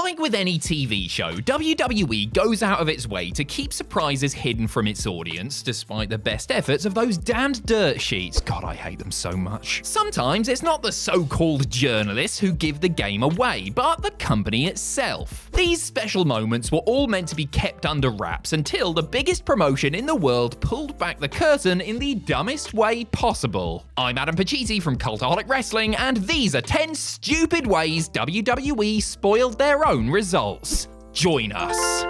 Like with any TV show, WWE goes out of its way to keep surprises hidden from its audience, despite the best efforts of those damned dirt sheets. God, I hate them so much. Sometimes it's not the so-called journalists who give the game away, but the company itself. These special moments were all meant to be kept under wraps until the biggest promotion in the world pulled back the curtain in the dumbest way possible. I'm Adam Pacitti from Cultaholic Wrestling, and these are 10 stupid ways WWE spoiled their own results. Join us.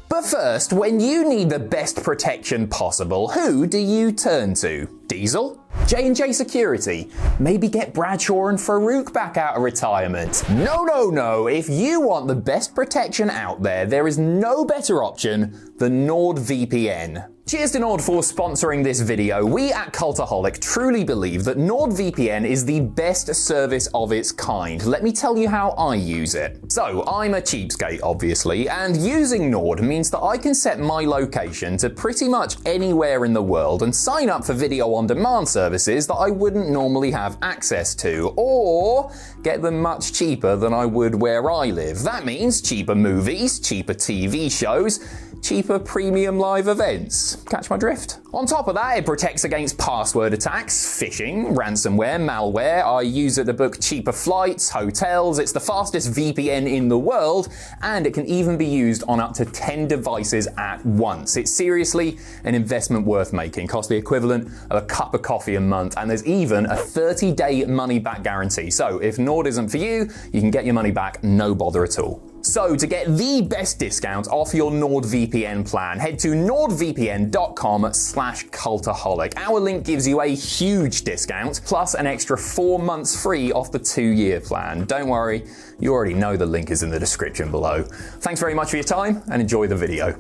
But first, when you need the best protection possible, who do you turn to? Diesel? J&J Security? Maybe get Bradshaw and Farouk back out of retirement? No. If you want the best protection out there, there is no better option than NordVPN. Cheers to Nord for sponsoring this video. We at Cultaholic truly believe that NordVPN is the best service of its kind. Let me tell you how I use it. So, I'm a cheapskate, obviously, and using Nord means that I can set my location to pretty much anywhere in the world and sign up for video-on-demand services that I wouldn't normally have access to, or get them much cheaper than I would where I live. That means cheaper movies, cheaper TV shows, cheaper premium live events. Catch my drift? On top of that, it protects against password attacks, phishing, ransomware, malware. I use it to book cheaper flights, hotels. It's the fastest VPN in the world, and it can even be used on up to 10 devices at once. It's seriously an investment worth making. Costs the equivalent of a cup of coffee a month, and there's even a 30-day money-back guarantee. So if Nord isn't for you, you can get your money back, no bother at all. So to get the best discount off your NordVPN plan, head to nordvpn.com/cultaholic. Our link gives you a huge discount, plus an extra 4 months free off the 2-year plan. Don't worry, you already know the link is in the description below. Thanks very much for your time, and enjoy the video.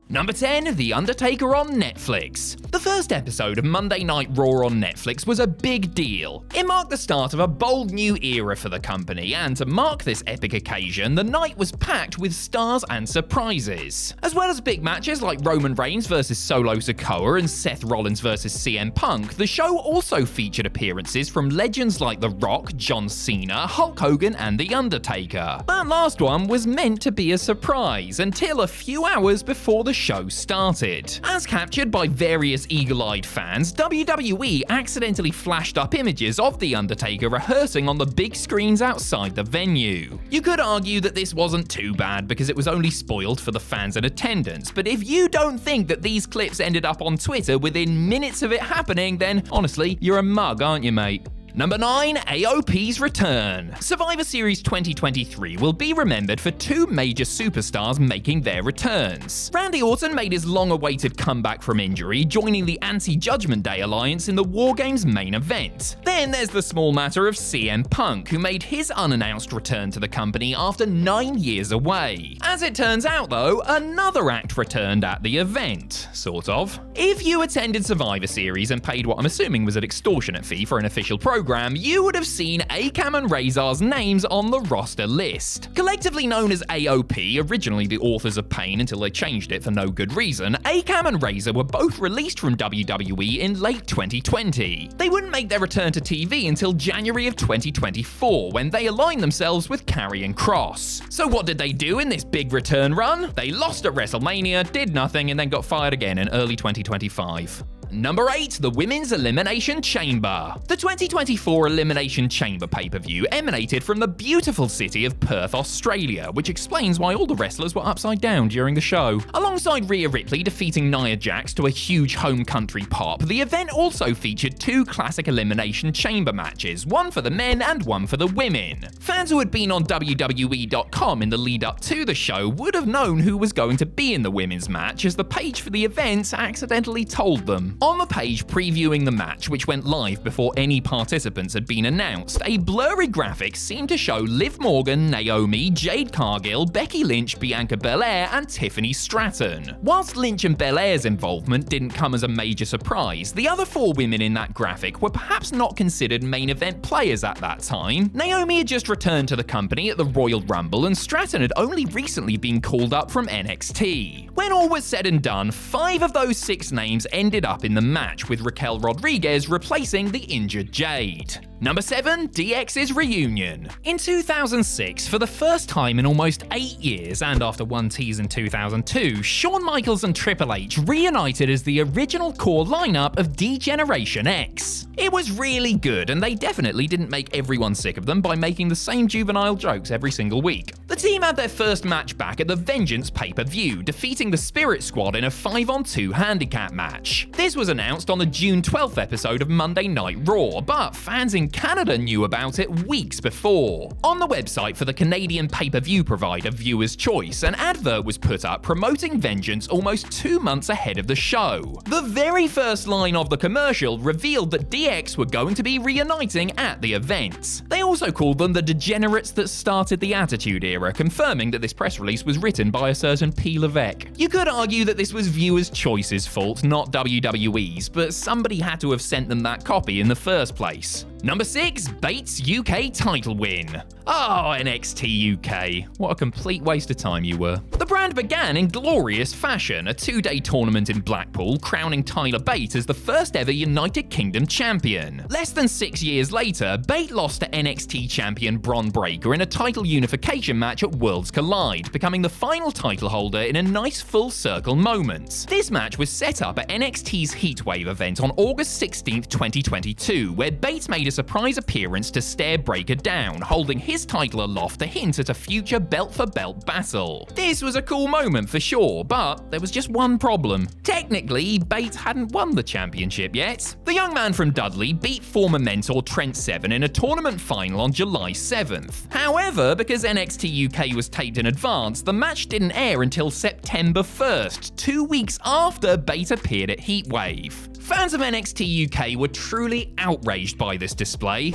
Number 10, The Undertaker on Netflix. The first episode of Monday Night Raw on Netflix was a big deal. It marked the start of a bold new era for the company, and to mark this epic occasion, the night was packed with stars and surprises. As well as big matches like Roman Reigns vs Solo Sikoa and Seth Rollins vs CM Punk, the show also featured appearances from legends like The Rock, John Cena, Hulk Hogan, and The Undertaker. That last one was meant to be a surprise until a few hours before the show started. As captured by various eagle-eyed fans, WWE accidentally flashed up images of The Undertaker rehearsing on the big screens outside the venue. You could argue that this wasn't too bad because it was only spoiled for the fans in attendance, but if you don't think that these clips ended up on Twitter within minutes of it happening, then honestly, you're a mug, aren't you, mate? Number 9, AOP's return. Survivor Series 2023 will be remembered for 2 major superstars making their returns. Randy Orton made his long-awaited comeback from injury, joining the Anti-Judgment Day Alliance in the War Games main event. Then there's the small matter of CM Punk, who made his unannounced return to the company after 9 years away. As it turns out, though, another act returned at the event. Sort of. If you attended Survivor Series and paid what I'm assuming was an extortionate fee for an official program, you would have seen Akam and Razor's names on the roster list. Collectively known as AOP, originally the Authors of Pain until they changed it for no good reason, Akam and Razor were both released from WWE in late 2020. They wouldn't make their return to TV until January of 2024, when they aligned themselves with Karrion Kross. So what did they do in this big return run? They lost at WrestleMania, did nothing, and then got fired again in early 2025. Number 8, the Women's Elimination Chamber. The 2024 Elimination Chamber pay-per-view emanated from the beautiful city of Perth, Australia, which explains why all the wrestlers were upside down during the show. Alongside Rhea Ripley defeating Nia Jax to a huge home country pop, the event also featured 2 classic Elimination Chamber matches, one for the men and one for the women. Fans who had been on WWE.com in the lead-up to the show would have known who was going to be in the women's match, as the page for the event accidentally told them. On the page previewing the match, which went live before any participants had been announced, a blurry graphic seemed to show Liv Morgan, Naomi, Jade Cargill, Becky Lynch, Bianca Belair, and Tiffany Stratton. Whilst Lynch and Belair's involvement didn't come as a major surprise, the other 4 women in that graphic were perhaps not considered main event players at that time. Naomi had just returned to the company at the Royal Rumble, and Stratton had only recently been called up from NXT. When all was said and done, 5 of those 6 names ended up in the match, with Raquel Rodriguez replacing the injured Jade. Number 7. DX's reunion. In 2006, for the first time in almost 8 years, and after one tease in 2002, Shawn Michaels and Triple H reunited as the original core lineup of D-Generation X. It was really good, and they definitely didn't make everyone sick of them by making the same juvenile jokes every single week. The team had their first match back at the Vengeance pay-per-view, defeating the Spirit Squad in a 5-on-2 handicap match. This was announced on the June 12th episode of Monday Night Raw, but fans in Canada knew about it weeks before. On the website for the Canadian pay-per-view provider Viewer's Choice, an advert was put up promoting Vengeance almost 2 months ahead of the show. The very first line of the commercial revealed that DX were going to be reuniting at the event. They also called them the degenerates that started the Attitude Era, confirming that this press release was written by a certain P. Levesque. You could argue that this was Viewer's Choice's fault, not WWE's, but somebody had to have sent them that copy in the first place. Number 6. Bates UK title win. Oh, NXT UK. What a complete waste of time you were. The brand began in glorious fashion, a 2-day tournament in Blackpool, crowning Tyler Bate as the first ever United Kingdom champion. Less than 6 years later, Bate lost to NXT champion Bron Breakker in a title unification match at Worlds Collide, becoming the final title holder in a nice full circle moment. This match was set up at NXT's Heatwave event on August 16th, 2022, where Bate made a surprise appearance to stare Breakker down, holding his title aloft to hint at a future belt-for-belt battle. This was a cool moment for sure, but there was just one problem. Technically, Bate hadn't won the championship yet. The young man from Dudley beat former mentor Trent Seven in a tournament final on July 7th. However, because NXT UK was taped in advance, the match didn't air until September 1st, 2 weeks after Bate appeared at Heatwave. Fans of NXT UK were truly outraged by this display.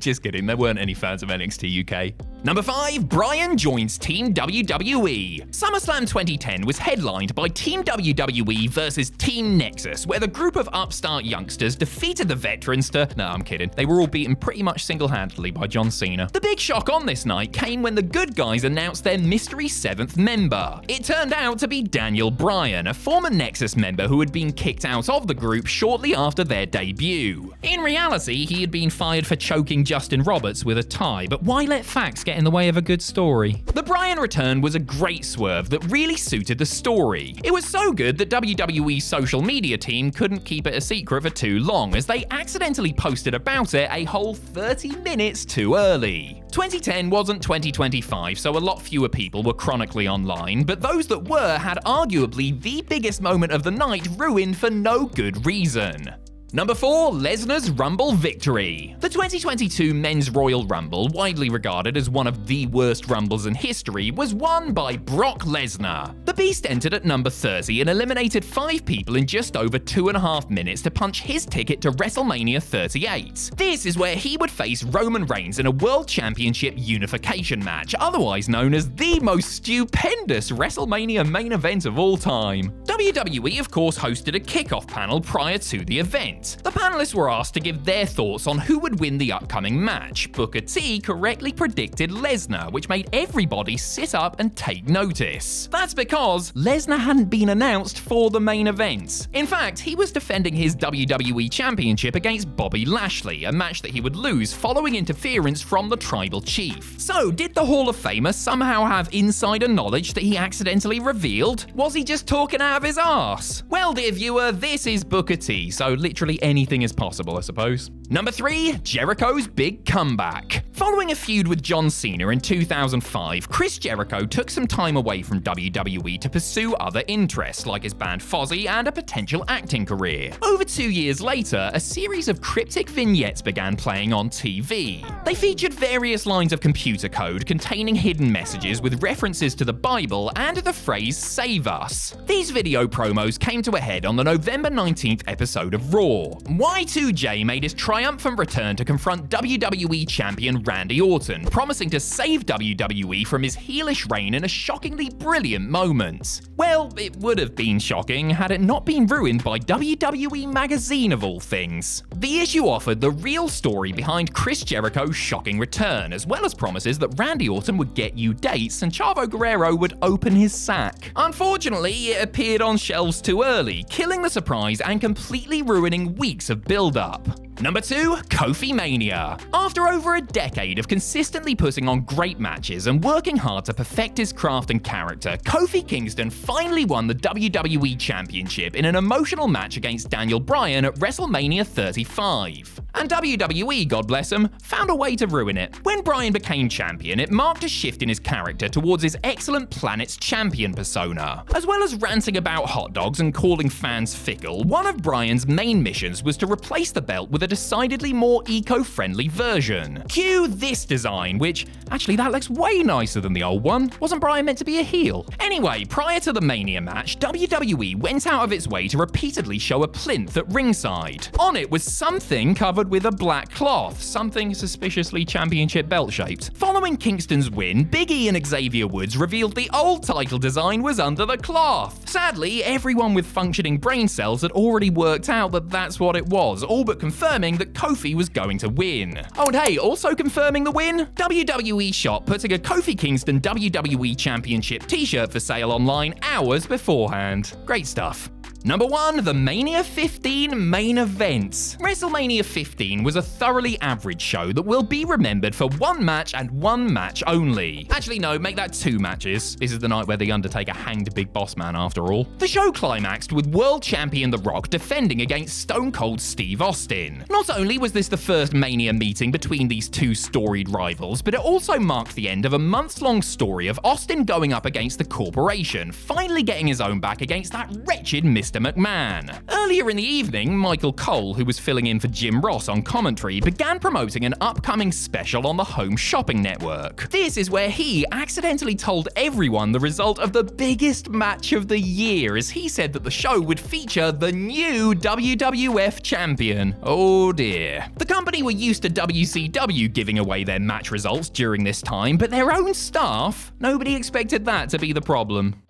Just kidding, there weren't any fans of NXT UK. Number 5. Bryan joins Team WWE. SummerSlam 2010 was headlined by Team WWE versus Team Nexus, where the group of upstart youngsters defeated the veterans to... No, I'm kidding. They were all beaten pretty much single-handedly by John Cena. The big shock on this night came when the good guys announced their mystery 7th member. It turned out to be Daniel Bryan, a former Nexus member who had been kicked out of the group shortly after their debut. In reality, he had been fired for choking Justin Roberts with a tie, but why let facts get in the way of a good story? The Bryan return was a great swerve that really suited the story. It was so good that WWE's social media team couldn't keep it a secret for too long, as they accidentally posted about it a whole 30 minutes too early. 2010 wasn't 2025, so a lot fewer people were chronically online, but those that were had arguably the biggest moment of the night ruined for no good reason. Number 4. Lesnar's Rumble victory. The 2022 Men's Royal Rumble, widely regarded as one of the worst Rumbles in history, was won by Brock Lesnar. The Beast entered at number 30 and eliminated 5 people in just over 2.5 minutes to punch his ticket to WrestleMania 38. This is where he would face Roman Reigns in a World Championship unification match, otherwise known as the most stupendous WrestleMania main event of all time. WWE, of course, hosted a kickoff panel prior to the event. The panelists were asked to give their thoughts on who would win the upcoming match. Booker T correctly predicted Lesnar, which made everybody sit up and take notice. That's because Lesnar hadn't been announced for the main event. In fact, he was defending his WWE Championship against Bobby Lashley, a match that he would lose following interference from the Tribal Chief. So, did the Hall of Famer somehow have insider knowledge that he accidentally revealed? Was he just talking out of his arse? Well, dear viewer, this is Booker T, so literally anything is possible, I suppose. Number 3. Jericho's big comeback. Following a feud with John Cena in 2005, Chris Jericho took some time away from WWE to pursue other interests, like his band Fozzy and a potential acting career. Over 2 years later, a series of cryptic vignettes began playing on TV. They featured various lines of computer code containing hidden messages with references to the Bible and the phrase "Save Us." These video promos came to a head on the November 19th episode of Raw. Y2J made his triumphant return to confront WWE champion Randy Orton, promising to save WWE from his heelish reign in a shockingly brilliant moment. Well, it would have been shocking had it not been ruined by WWE Magazine of all things. The issue offered the real story behind Chris Jericho's shocking return, as well as promises that Randy Orton would get you dates and Chavo Guerrero would open his sack. Unfortunately, it appeared on shelves too early, killing the surprise and completely ruining weeks of build-up. Number 2, Kofi Mania. After over a decade of consistently putting on great matches and working hard to perfect his craft and character, Kofi Kingston finally won the WWE Championship in an emotional match against Daniel Bryan at WrestleMania 35. And WWE, God bless him, found a way to ruin it. When Bryan became champion, it marked a shift in his character towards his excellent Planet's Champion persona. As well as ranting about hot dogs and calling fans fickle, one of Bryan's main missions was to replace the belt with a decidedly more eco-friendly version. Cue this design, which, actually that looks way nicer than the old one. Wasn't Bryan meant to be a heel? Anyway, prior to the Mania match, WWE went out of its way to repeatedly show a plinth at ringside. On it was something covered with a black cloth, something suspiciously championship belt shaped. Following Kingston's win, Big E and Xavier Woods revealed the old title design was under the cloth. Sadly, everyone with functioning brain cells had already worked out that that's what it was, all but confirming that Kofi was going to win. Oh, and hey, also confirming the win? WWE Shop putting a Kofi Kingston WWE Championship t-shirt for sale online hours beforehand. Great stuff. Number 1, the Mania 15 main event. WrestleMania 15 was a thoroughly average show that will be remembered for one match and one match only. Actually, no, make that 2 matches. This is the night where The Undertaker hanged Big Boss Man after all. The show climaxed with world champion The Rock defending against Stone Cold Steve Austin. Not only was this the first Mania meeting between these two storied rivals, but it also marked the end of a months-long story of Austin going up against the Corporation, finally getting his own back against that wretched Mr. McMahon. Earlier in the evening, Michael Cole, who was filling in for Jim Ross on commentary, began promoting an upcoming special on the Home Shopping Network. This is where he accidentally told everyone the result of the biggest match of the year, as he said that the show would feature the new WWF champion. Oh dear. The company were used to WCW giving away their match results during this time, but their own staff? Nobody expected that to be the problem.